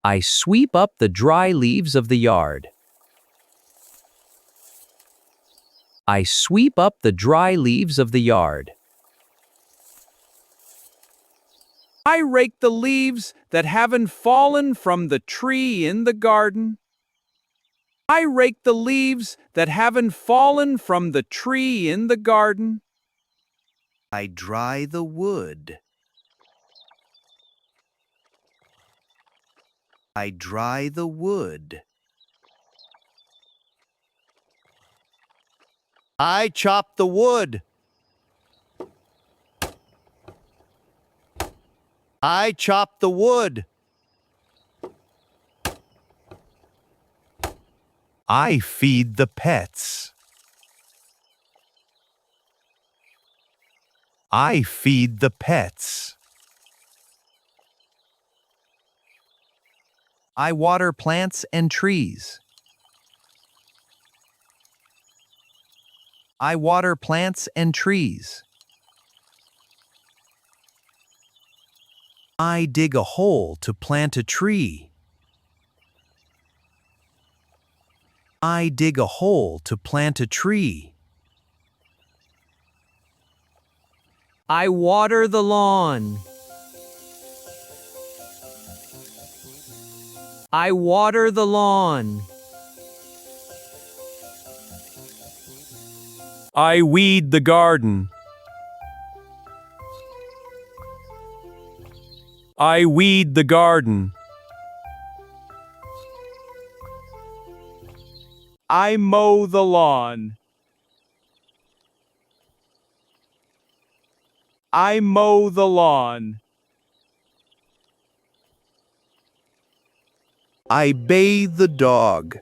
I sweep up the dry leaves of the yard. I sweep up the dry leaves of the yard. I rake the leaves that haven't fallen from the tree in the garden. I rake the leaves that haven't fallen from the tree in the garden. I dry the wood. I dry the wood. I chop the wood. I chop the wood. I feed the pets. I feed the pets. I water plants and trees. I water plants and trees. I dig a hole to plant a tree. I dig a hole to plant a tree. I water the lawn. I water the lawn. I weed the garden. I weed the garden. I mow the lawn. I mow the lawn. I bathe the dog.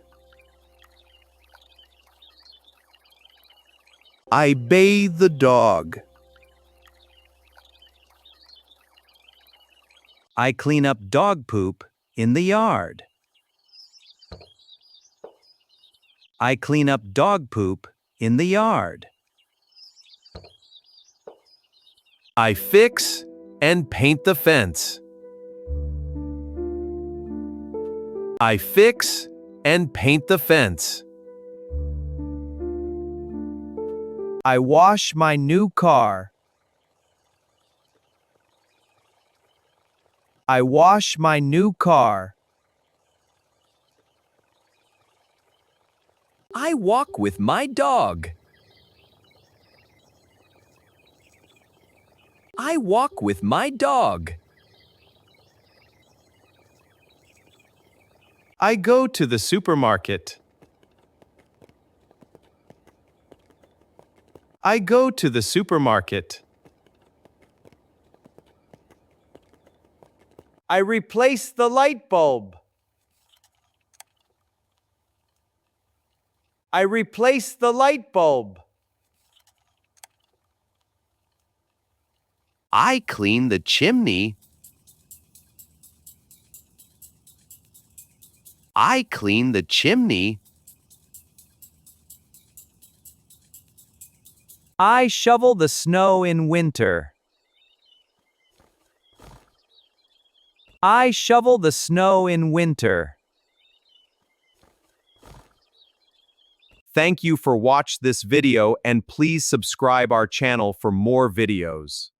I bathe the dog. I clean up dog poop in the yard. I clean up dog poop in the yard. I fix and paint the fence. I fix and paint the fence. I wash my new car. I wash my new car. I walk with my dog. I walk with my dog. I go to the supermarket. I go to the supermarket. I replace the light bulb. I replace the light bulb. I clean the chimney. I clean the chimney. I shovel the snow in winter. I shovel the snow in winter. Thank you for watching this video and please subscribe our channel for more videos.